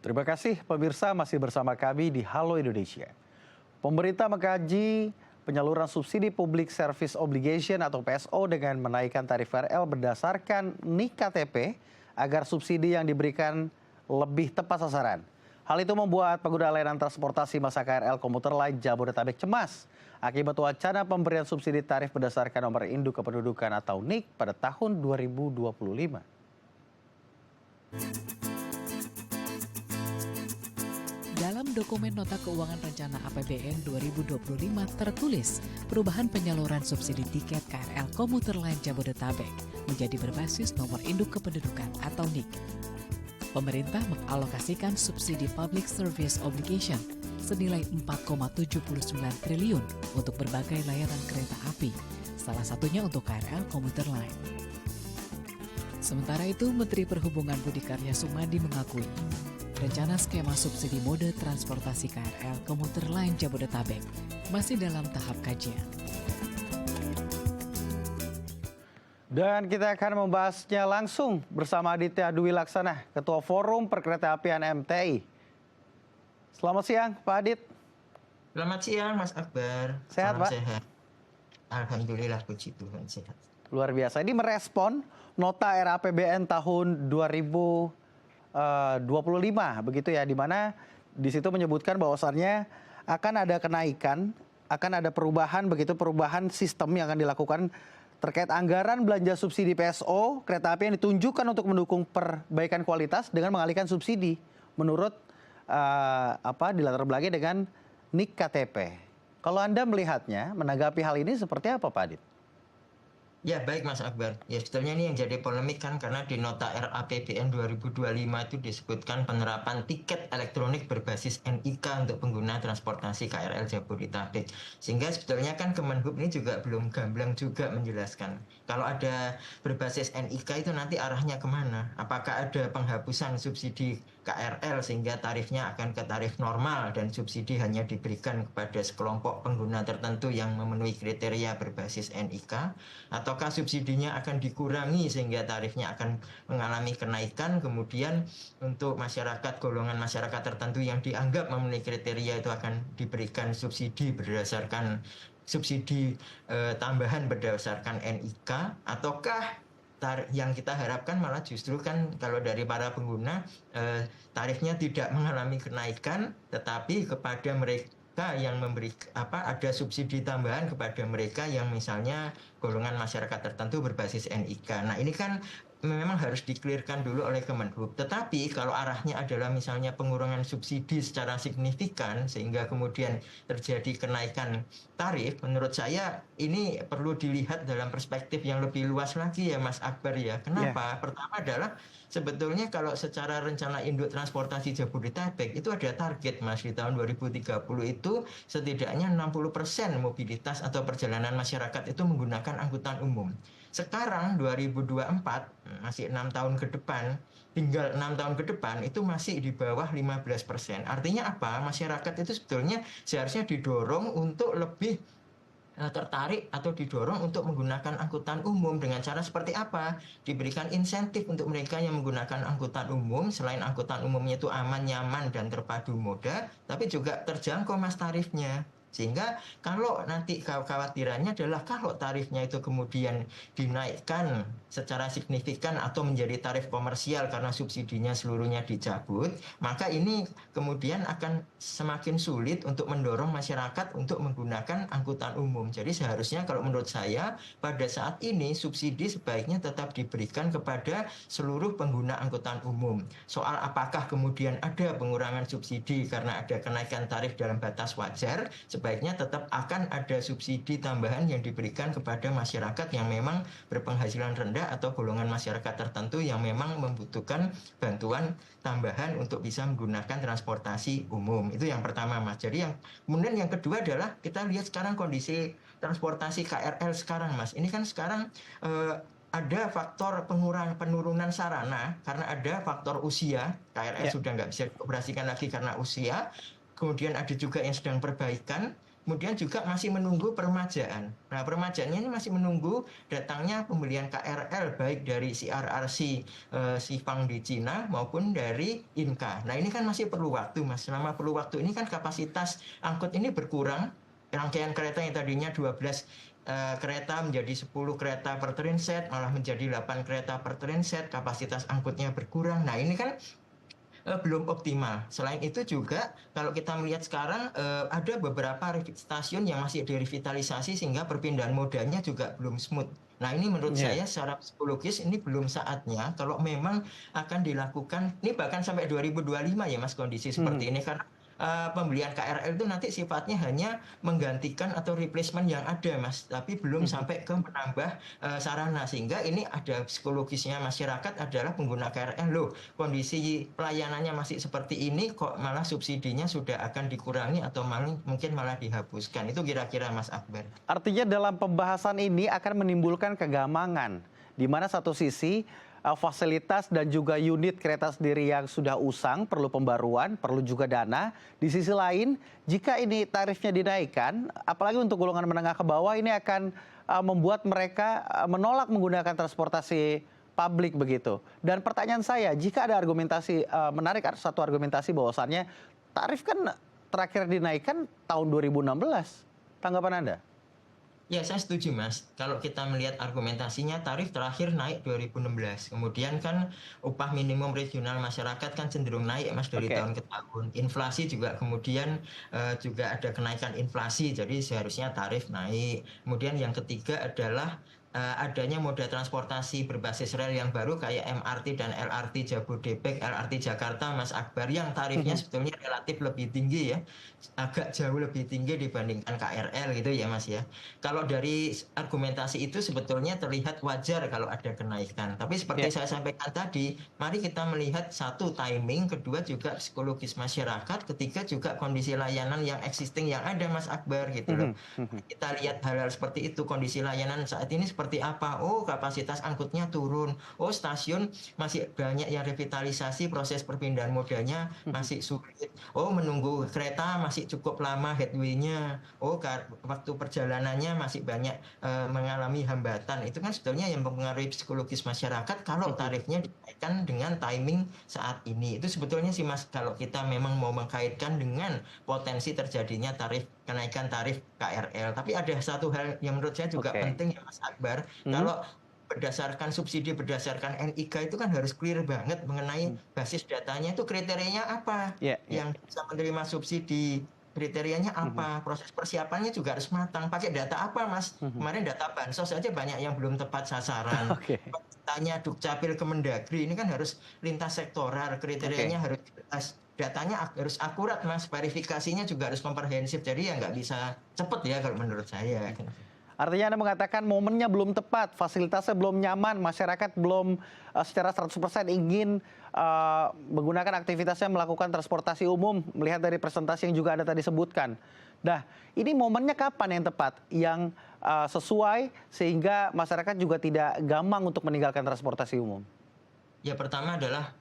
Terima kasih pemirsa masih bersama kami di Halo Indonesia. Pemerintah mengkaji penyaluran subsidi Public Service Obligation atau PSO dengan menaikkan tarif KRL berdasarkan NIK KTP agar subsidi yang diberikan lebih tepat sasaran. Hal itu membuat pengguna layanan transportasi masa KRL komuter lain Jabodetabek cemas akibat wacana pemberian subsidi tarif berdasarkan nomor induk kependudukan atau NIK pada tahun 2025. Dalam dokumen Nota Keuangan Rencana APBN 2025 tertulis perubahan penyaluran subsidi tiket KRL komuter lain Jabodetabek menjadi berbasis nomor induk kependudukan atau NIK. Pemerintah mengalokasikan subsidi Public Service Obligation senilai 4,79 triliun untuk berbagai layanan kereta api, salah satunya untuk KRL komuter lain. Sementara itu, Menteri Perhubungan Budi Karya Sumadi mengakui rencana skema subsidi mode transportasi KRL komuter lain Jabodetabek masih dalam tahap kajian. Dan kita akan membahasnya langsung bersama Aditya Dwi Laksana, Ketua Forum Perkeretaapian MTI. Selamat siang, Pak Adit. Selamat siang, Mas Akbar. Sehat, Salam Pak? Sehat. Alhamdulillah, puji Tuhan sehat. Luar biasa. Ini merespon nota RAPBN tahun 2025, begitu ya, di mana di situ menyebutkan bahwasannya akan ada kenaikan, akan ada perubahan, begitu perubahan sistem yang akan dilakukan terkait anggaran belanja subsidi PSO kereta api yang ditunjukkan untuk mendukung perbaikan kualitas dengan mengalihkan subsidi menurut dilatar belakangi dengan NIK KTP. Kalau Anda melihatnya, menanggapi hal ini seperti apa, Pak Adit? Ya, baik Mas Akbar. Ya, sebetulnya ini yang jadi polemik kan karena di nota RAPBN 2025 itu disebutkan penerapan tiket elektronik berbasis NIK untuk pengguna transportasi KRL Jabodetabek. Sehingga sebetulnya kan Kemenhub ini juga belum gamblang juga menjelaskan. Kalau ada berbasis NIK itu nanti arahnya kemana? Apakah ada penghapusan subsidi KRL sehingga tarifnya akan ke tarif normal dan subsidi hanya diberikan kepada sekelompok pengguna tertentu yang memenuhi kriteria berbasis NIK? Ataukah subsidinya akan dikurangi sehingga tarifnya akan mengalami kenaikan, kemudian untuk masyarakat, golongan masyarakat tertentu yang dianggap memenuhi kriteria itu akan diberikan subsidi berdasarkan subsidi tambahan berdasarkan NIK, ataukah yang kita harapkan malah justru kan kalau dari para pengguna tarifnya tidak mengalami kenaikan, tetapi kepada mereka yang memberi ada subsidi tambahan kepada mereka yang misalnya golongan masyarakat tertentu berbasis NIK. Nah, ini kan memang harus dikelirkan dulu oleh Kemenhub. Tetapi kalau arahnya adalah misalnya pengurangan subsidi secara signifikan sehingga kemudian terjadi kenaikan tarif, menurut saya ini perlu dilihat dalam perspektif yang lebih luas lagi ya Mas Akbar ya. Kenapa? Pertama adalah sebetulnya kalau secara rencana induk transportasi Jabodetabek itu ada target Mas di tahun 2030 itu setidaknya 60% mobilitas atau perjalanan masyarakat itu menggunakan angkutan umum. Sekarang 2024 masih 6 tahun ke depan, tinggal 6 tahun ke depan itu masih di bawah 15%. Artinya apa? Masyarakat itu sebetulnya seharusnya didorong untuk lebih tertarik atau didorong untuk menggunakan angkutan umum dengan cara seperti apa? Diberikan insentif untuk mereka yang menggunakan angkutan umum, selain angkutan umumnya itu aman, nyaman, dan terpadu moda, tapi juga terjangkau mas tarifnya. Sehingga kalau nanti kekhawatirannya adalah kalau tarifnya itu kemudian dinaikkan secara signifikan atau menjadi tarif komersial karena subsidinya seluruhnya dicabut, maka ini kemudian akan semakin sulit untuk mendorong masyarakat untuk menggunakan angkutan umum. Jadi seharusnya kalau menurut saya pada saat ini subsidi sebaiknya tetap diberikan kepada seluruh pengguna angkutan umum. Soal apakah kemudian ada pengurangan subsidi karena ada kenaikan tarif dalam batas wajar, sebaiknya tetap akan ada subsidi tambahan yang diberikan kepada masyarakat yang memang berpenghasilan rendah atau golongan masyarakat tertentu yang memang membutuhkan bantuan tambahan untuk bisa menggunakan transportasi umum. Itu yang pertama, Mas. Jadi kemudian yang kedua adalah kita lihat sekarang kondisi transportasi KRL sekarang, Mas. Ini kan sekarang ada faktor penurunan sarana karena ada faktor usia. KRL sudah nggak bisa dioperasikan lagi karena usia. Kemudian ada juga yang sedang perbaikan. kemudian juga masih menunggu permajaan. Nah, permajaannya ini masih menunggu datangnya pembelian KRL baik dari CRRC Sifang di Cina maupun dari Inka. Nah, ini kan masih perlu waktu, Mas. Selama perlu waktu ini kan kapasitas angkut ini berkurang. Rangkaian kereta yang tadinya 12 kereta menjadi 10 kereta per train set, malah menjadi 8 kereta per train set, kapasitas angkutnya berkurang. Nah, ini kan belum optimal. Selain itu juga kalau kita melihat sekarang ada beberapa stasiun yang masih direvitalisasi sehingga perpindahan modanya juga belum smooth. Nah, ini menurut saya secara psikologis ini belum saatnya kalau memang akan dilakukan, ini bahkan sampai 2025 ya Mas kondisi seperti ini, karena pembelian KRL itu nanti sifatnya hanya menggantikan atau replacement yang ada Mas, tapi belum sampai ke menambah sarana, sehingga ini ada psikologisnya masyarakat adalah pengguna KRL, loh kondisi pelayanannya masih seperti ini kok malah subsidinya sudah akan dikurangi atau mungkin malah dihapuskan. Itu kira-kira Mas Akbar. Artinya dalam pembahasan ini akan menimbulkan kegamangan, di mana satu sisi fasilitas dan juga unit kereta sendiri yang sudah usang perlu pembaruan, perlu juga dana. Di sisi lain, jika ini tarifnya dinaikkan, apalagi untuk golongan menengah ke bawah, ini akan membuat mereka menolak menggunakan transportasi publik begitu. Dan pertanyaan saya, jika ada argumentasi menarik, satu argumentasi bahwasannya tarif kan terakhir dinaikkan tahun 2016. Tanggapan Anda? Ya, saya setuju Mas. Kalau kita melihat argumentasinya, tarif terakhir naik 2016. Kemudian kan upah minimum regional masyarakat kan cenderung naik Mas dari tahun ke tahun. Inflasi juga kemudian juga ada kenaikan inflasi, jadi seharusnya tarif naik. Kemudian yang ketiga adalah adanya moda transportasi berbasis rel yang baru kayak MRT dan LRT Jabodebek, LRT Jakarta, Mas Akbar, yang tarifnya sebetulnya relatif lebih tinggi ya, agak jauh lebih tinggi dibandingkan KRL gitu ya Mas ya. Kalau dari argumentasi itu sebetulnya terlihat wajar kalau ada kenaikan. Tapi seperti saya sampaikan tadi, mari kita melihat satu timing, kedua juga psikologis masyarakat, ketiga juga kondisi layanan yang existing yang ada Mas Akbar gitu loh. Kita lihat hal-hal seperti itu, kondisi layanan saat ini seperti apa? Oh, kapasitas angkutnya turun. Oh, stasiun masih banyak yang revitalisasi, proses perpindahan modanya masih sulit. Oh, menunggu kereta masih cukup lama headway-nya. Oh, waktu perjalanannya masih banyak mengalami hambatan. Itu kan sebetulnya yang mempengaruhi psikologis masyarakat kalau tarifnya dinaikkan dengan timing saat ini. Itu sebetulnya sih Mas, kalau kita memang mau mengkaitkan dengan potensi terjadinya kenaikan tarif KRL. Tapi ada satu hal yang menurut saya juga penting ya Mas Akbar. Kalau berdasarkan subsidi berdasarkan NIK itu kan harus clear banget mengenai basis datanya itu kriterianya apa yang bisa menerima subsidi, kriterianya apa, proses persiapannya juga harus matang. Pakai data apa Mas? Kemarin data bansos aja banyak yang belum tepat sasaran. Tanya Dukcapil ke Mendagri ini kan harus lintas sektoral, kriterianya harus jelas, datanya harus akurat Mas, verifikasinya juga harus komprehensif, jadi ya nggak bisa cepet ya kalau menurut saya. Artinya Anda mengatakan momennya belum tepat, fasilitasnya belum nyaman, masyarakat belum secara 100% ingin menggunakan aktivitasnya melakukan transportasi umum, melihat dari presentasi yang juga Anda tadi sebutkan. Nah, ini momennya kapan yang tepat, yang sesuai sehingga masyarakat juga tidak gampang untuk meninggalkan transportasi umum? Ya, pertama adalah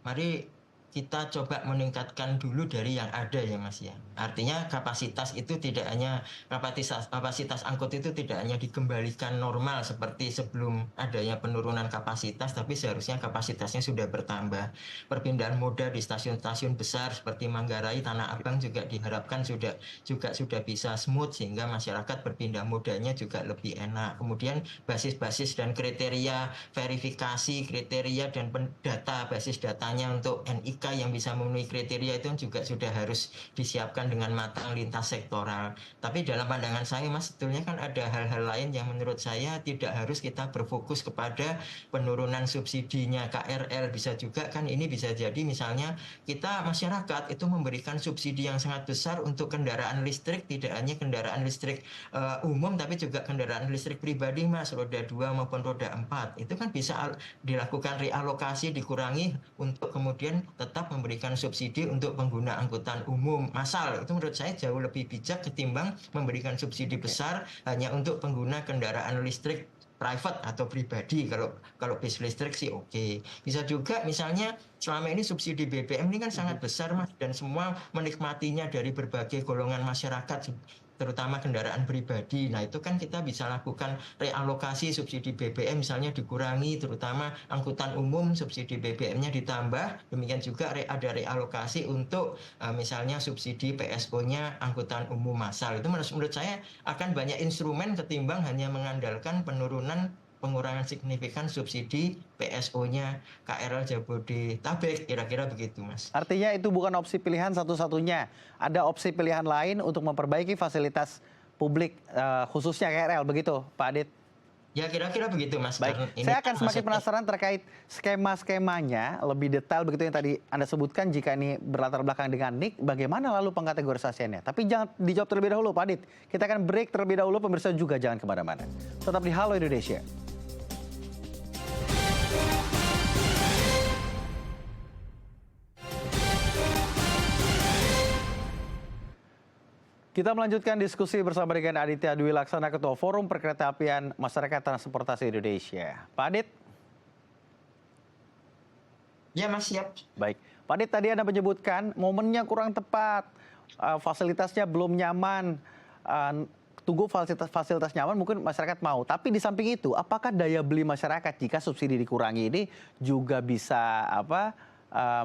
mari kita coba meningkatkan dulu dari yang ada ya Mas ya. Artinya kapasitas itu tidak hanya kapasitas angkut itu tidak hanya dikembalikan normal seperti sebelum adanya penurunan kapasitas, tapi seharusnya kapasitasnya sudah bertambah. Perpindahan moda di stasiun-stasiun besar seperti Manggarai, Tanah Abang juga diharapkan sudah bisa smooth sehingga masyarakat berpindah modanya juga lebih enak. Kemudian basis-basis dan kriteria verifikasi, kriteria dan data basis datanya untuk NIK yang bisa memenuhi kriteria itu juga sudah harus disiapkan dengan matang lintas sektoral. Tapi dalam pandangan saya Mas, sebetulnya kan ada hal-hal lain yang menurut saya tidak harus kita berfokus kepada penurunan subsidinya KRL. Bisa juga kan ini bisa jadi misalnya kita masyarakat itu memberikan subsidi yang sangat besar untuk kendaraan listrik, tidak hanya kendaraan listrik umum tapi juga kendaraan listrik pribadi Mas, roda 2 maupun roda 4. Itu kan bisa dilakukan realokasi, dikurangi untuk kemudian tetap memberikan subsidi untuk pengguna angkutan umum massal. Itu menurut saya jauh lebih bijak ketimbang memberikan subsidi besar hanya untuk pengguna kendaraan listrik private atau pribadi. Kalau bis listrik sih oke. Bisa juga misalnya selama ini subsidi BBM ini kan sangat besar Mas, dan semua menikmatinya dari berbagai golongan masyarakat. terutama kendaraan pribadi. Nah, itu kan kita bisa lakukan realokasi subsidi BBM misalnya dikurangi, terutama angkutan umum subsidi BBM-nya ditambah. Demikian juga ada realokasi untuk misalnya subsidi PSO-nya angkutan umum massal. Itu menurut saya akan banyak instrumen ketimbang hanya mengandalkan pengurangan signifikan subsidi PSO-nya KRL Jabodetabek, kira-kira begitu, Mas. Artinya itu bukan opsi pilihan satu-satunya. Ada opsi pilihan lain untuk memperbaiki fasilitas publik khususnya KRL, begitu Pak Adit? Ya kira-kira begitu, Mas. Baik, Karena ini saya kan akan semakin maksudnya penasaran terkait skema-skemanya lebih detail begitu yang tadi Anda sebutkan jika ini berlatar belakang dengan NIK, bagaimana lalu pengkategorisasiannya. Tapi jangan dijawab terlebih dahulu Pak Adit. Kita akan break terlebih dahulu, pemirsa juga jangan kemana-mana. Tetap di Halo Indonesia. Kita melanjutkan diskusi bersama dengan Aditya Dwi Laksana, Ketua Forum Perkeretaapian Masyarakat Transportasi Indonesia. Pak Adit? ya, Mas, siap. Baik. Pak Adit, tadi Anda menyebutkan momennya kurang tepat, fasilitasnya belum nyaman, tunggu fasilitas nyaman mungkin masyarakat mau. Tapi di samping itu, apakah daya beli masyarakat jika subsidi dikurangi ini juga bisa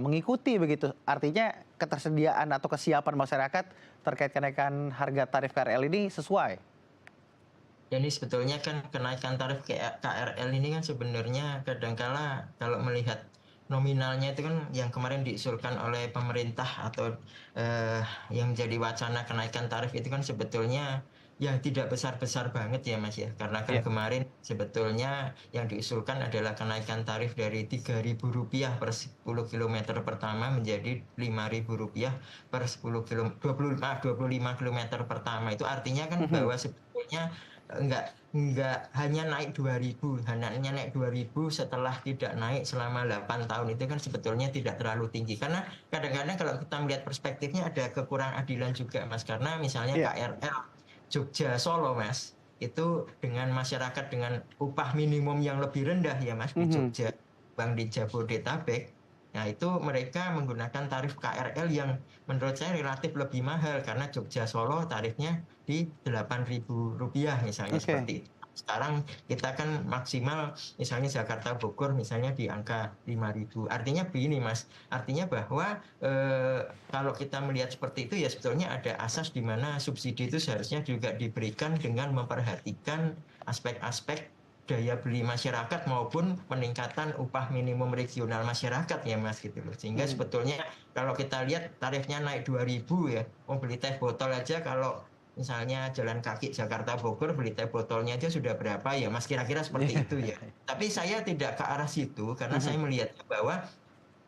mengikuti begitu? Artinya ketersediaan atau kesiapan masyarakat terkait kenaikan harga tarif KRL ini sesuai? Jadi sebetulnya kan kenaikan tarif KRL ini kan sebenarnya kadangkala kalau melihat nominalnya itu kan yang kemarin diusulkan oleh pemerintah atau yang menjadi wacana kenaikan tarif itu kan sebetulnya ya tidak besar-besar banget ya, Mas, ya. Karena kan kemarin sebetulnya yang diusulkan adalah kenaikan tarif dari Rp3.000 per 10 km pertama menjadi Rp5.000 per 10 km, 25 km pertama. Itu artinya kan bahwa sebetulnya enggak hanya naik 2.000, hanya naik 2.000 setelah tidak naik selama 8 tahun itu kan sebetulnya tidak terlalu tinggi. Karena kadang-kadang kalau kita melihat perspektifnya ada kekurang adilan juga, Mas. Karena misalnya KRL Jogja Solo, Mas, itu dengan masyarakat dengan upah minimum yang lebih rendah ya, Mas, di Jogja, Bang, di Jabodetabek. Nah, itu mereka menggunakan tarif KRL yang menurut saya relatif lebih mahal karena Jogja Solo tarifnya di Rp8.000 misalnya seperti itu. Sekarang kita kan maksimal misalnya Jakarta Bogor misalnya di angka 5.000. Artinya begini, Mas, artinya bahwa kalau kita melihat seperti itu ya sebetulnya ada asas di mana subsidi itu seharusnya juga diberikan dengan memperhatikan aspek-aspek daya beli masyarakat maupun peningkatan upah minimum regional masyarakat ya, Mas, gitu loh. Sehingga sebetulnya kalau kita lihat tarifnya naik 2.000 ya, mau beli teh botol aja kalau misalnya jalan kaki Jakarta Bogor beli teh botolnya aja sudah berapa ya, Mas, kira-kira seperti itu ya. Tapi saya tidak ke arah situ karena saya melihatnya bahwa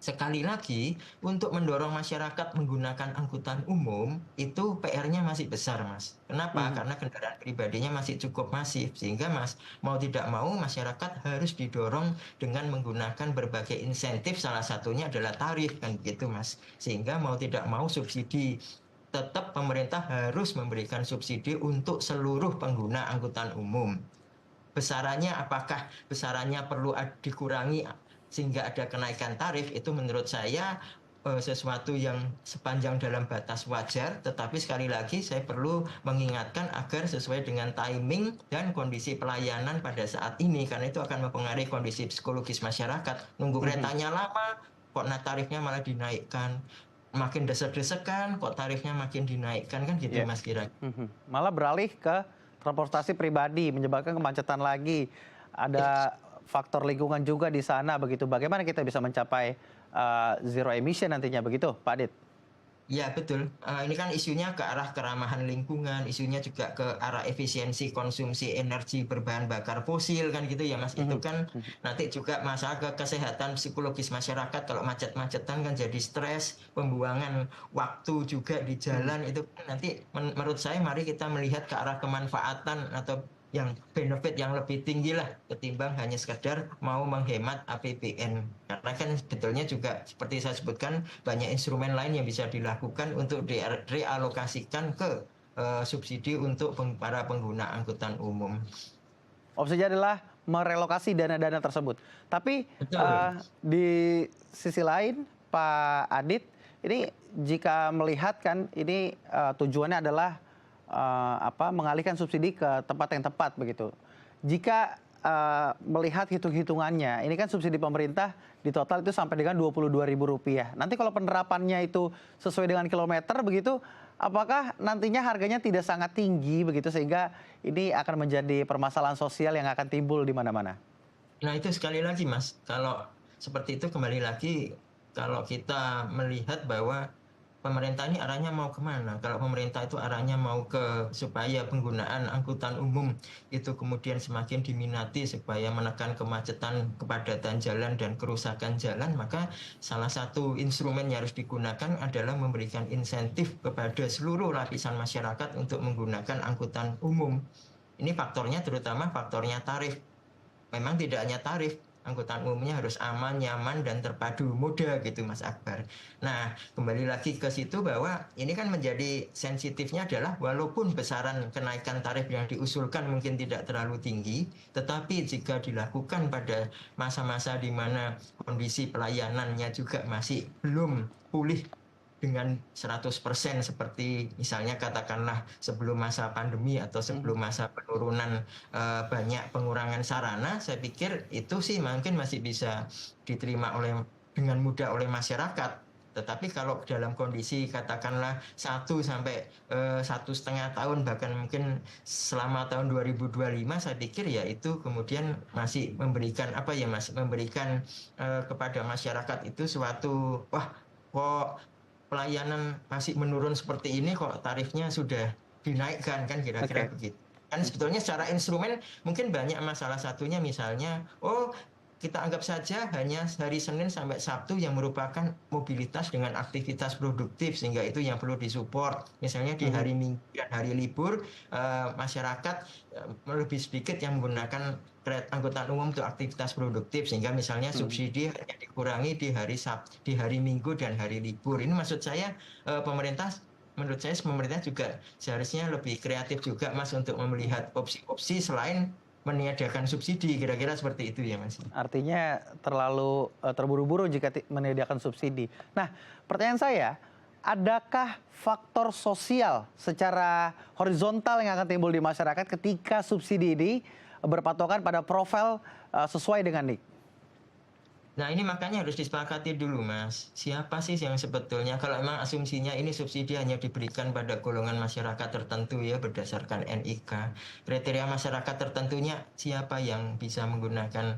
sekali lagi untuk mendorong masyarakat menggunakan angkutan umum itu PR-nya masih besar, Mas. Kenapa? Karena kendaraan pribadinya masih cukup masif sehingga Mas mau tidak mau masyarakat harus didorong dengan menggunakan berbagai insentif, salah satunya adalah tarif kan begitu, Mas. Sehingga mau tidak mau subsidi tetap pemerintah harus memberikan subsidi untuk seluruh pengguna angkutan umum. Besarannya apakah besarannya perlu dikurangi sehingga ada kenaikan tarif itu menurut saya sesuatu yang sepanjang dalam batas wajar, tetapi sekali lagi saya perlu mengingatkan agar sesuai dengan timing dan kondisi pelayanan pada saat ini karena itu akan mempengaruhi kondisi psikologis masyarakat. Nunggu keretanya lama kok tarifnya malah dinaikkan, makin desek-desekan kok tarifnya makin dinaikkan kan gitu, Mas, kira. Malah beralih ke transportasi pribadi, menyebabkan kemacetan lagi. Ada faktor lingkungan juga di sana begitu. Bagaimana kita bisa mencapai zero emission nantinya begitu, Pak Adit? Ya betul, ini kan isunya ke arah keramahan lingkungan, isunya juga ke arah efisiensi konsumsi energi berbahan bakar fosil kan gitu ya, Mas. Itu kan nanti juga masalah ke kesehatan psikologis masyarakat kalau macet-macetan kan jadi stres, pembuangan waktu juga di jalan itu nanti menurut saya mari kita melihat ke arah kemanfaatan atau yang benefit yang lebih tinggi lah ketimbang hanya sekedar mau menghemat APBN. Karena kan sebetulnya juga seperti saya sebutkan banyak instrumen lain yang bisa dilakukan untuk direalokasikan ke subsidi untuk para pengguna angkutan umum. Opsinya adalah merelokasi dana-dana tersebut. Tapi di sisi lain, Pak Adit, ini jika melihat kan ini tujuannya adalah mengalihkan subsidi ke tempat yang tepat begitu. Jika melihat hitung-hitungannya, ini kan subsidi pemerintah di total itu sampai dengan Rp22.000. Nanti kalau penerapannya itu sesuai dengan kilometer begitu, apakah nantinya harganya tidak sangat tinggi begitu sehingga ini akan menjadi permasalahan sosial yang akan timbul di mana-mana? Nah itu sekali lagi Mas, kalau seperti itu kembali lagi kalau kita melihat bahwa pemerintah ini arahnya mau kemana? Kalau pemerintah itu arahnya mau ke supaya penggunaan angkutan umum itu kemudian semakin diminati supaya menekan kemacetan, kepadatan jalan dan kerusakan jalan, maka salah satu instrumen yang harus digunakan adalah memberikan insentif kepada seluruh lapisan masyarakat untuk menggunakan angkutan umum. Ini faktornya terutama faktornya tarif. Memang tidak hanya tarif, angkutan umumnya harus aman, nyaman, dan terpadu moda gitu Mas Akbar. Nah, kembali lagi ke situ bahwa ini kan menjadi sensitifnya adalah walaupun besaran kenaikan tarif yang diusulkan mungkin tidak terlalu tinggi, tetapi jika dilakukan pada masa-masa di mana kondisi pelayanannya juga masih belum pulih dengan 100% seperti misalnya katakanlah sebelum masa pandemi atau sebelum masa penurunan banyak pengurangan sarana, saya pikir itu sih mungkin masih bisa diterima dengan mudah oleh masyarakat. Tetapi kalau dalam kondisi katakanlah 1 sampai 1,5 tahun bahkan mungkin selama tahun 2025, saya pikir ya itu kemudian masih memberikan memberikan kepada masyarakat itu suatu kok pelayanan masih menurun seperti ini, kok tarifnya sudah dinaikkan, kan kira-kira begitu. Kan sebetulnya secara instrumen mungkin banyak masalah, satunya misalnya kita anggap saja hanya hari Senin sampai Sabtu yang merupakan mobilitas dengan aktivitas produktif sehingga itu yang perlu disupport. Misalnya di hari Minggu dan hari libur masyarakat lebih sedikit yang menggunakan angkutan umum untuk aktivitas produktif sehingga misalnya subsidi hanya dikurangi di hari Minggu dan hari libur. Ini maksud saya menurut saya pemerintah juga seharusnya lebih kreatif juga Mas untuk melihat opsi-opsi selain meniadakan subsidi, kira-kira seperti itu ya Mas. Artinya terlalu terburu-buru jika menyediakan subsidi. Nah, pertanyaan saya, adakah faktor sosial secara horizontal yang akan timbul di masyarakat ketika subsidi ini berpatokan pada profil sesuai dengan NIK? Nah ini makanya harus disepakati dulu Mas, siapa sih yang sebetulnya, kalau memang asumsinya ini subsidi hanya diberikan pada golongan masyarakat tertentu ya berdasarkan NIK, kriteria masyarakat tertentunya siapa yang bisa menggunakan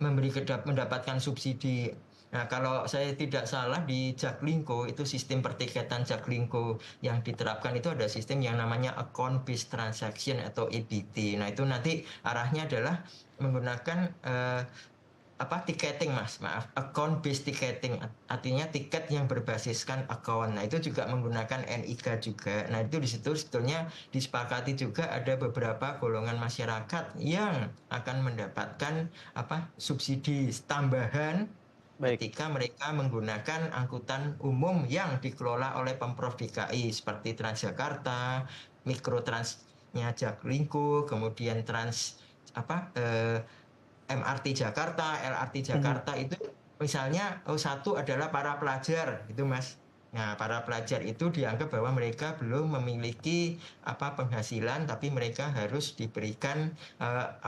mendapatkan subsidi. Nah kalau saya tidak salah di Jaklingko itu sistem pertiketan Jaklingko yang diterapkan itu ada sistem yang namanya account based transaction atau EBT. Nah itu nanti arahnya adalah menggunakan tiketing Mas, account based ticketing, artinya tiket yang berbasiskan account. Nah itu juga menggunakan NIK juga. Nah itu di situ sebetulnya disepakati juga ada beberapa golongan masyarakat yang akan mendapatkan subsidi tambahan ketika mereka menggunakan angkutan umum yang dikelola oleh Pemprov DKI seperti Transjakarta, Mikrotransnya Jaklingko, kemudian MRT Jakarta, LRT Jakarta itu misalnya satu adalah para pelajar itu Mas. Nah, para pelajar itu dianggap bahwa mereka belum memiliki penghasilan, tapi mereka harus diberikan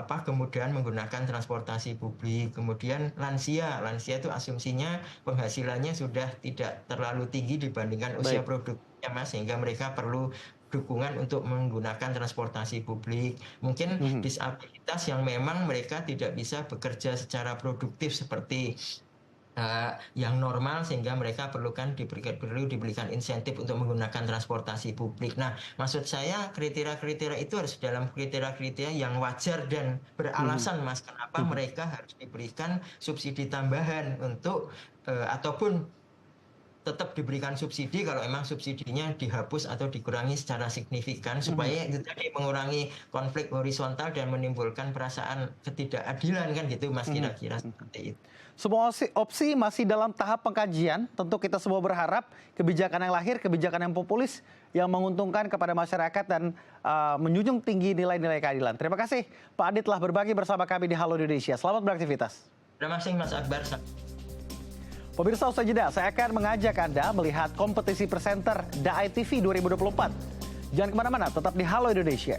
kemudahan menggunakan transportasi publik. Kemudian lansia itu asumsinya penghasilannya sudah tidak terlalu tinggi dibandingkan usia produknya Mas, sehingga mereka perlu dukungan untuk menggunakan transportasi publik. Mungkin disabilitas yang memang mereka tidak bisa bekerja secara produktif seperti yang normal sehingga mereka perlu diberikan insentif untuk menggunakan transportasi publik. Nah, maksud saya kriteria-kriteria itu harus dalam kriteria-kriteria yang wajar dan beralasan Mas, kenapa mereka harus diberikan subsidi tambahan untuk ataupun tetap diberikan subsidi kalau memang subsidinya dihapus atau dikurangi secara signifikan supaya itu tadi mengurangi konflik horizontal dan menimbulkan perasaan ketidakadilan kan gitu Mas, kira-kira seperti itu. Semua opsi masih dalam tahap pengkajian. Tentu kita semua berharap kebijakan yang lahir, kebijakan yang populis, yang menguntungkan kepada masyarakat dan menjunjung tinggi nilai-nilai keadilan. Terima kasih Pak Adit telah berbagi bersama kami di Halo Indonesia. Selamat beraktivitas. Terima kasih Mas Akbar. Pemirsa, usai jeda, saya akan mengajak Anda melihat kompetisi presenter DAI TV 2024. Jangan kemana-mana, tetap di Halo Indonesia.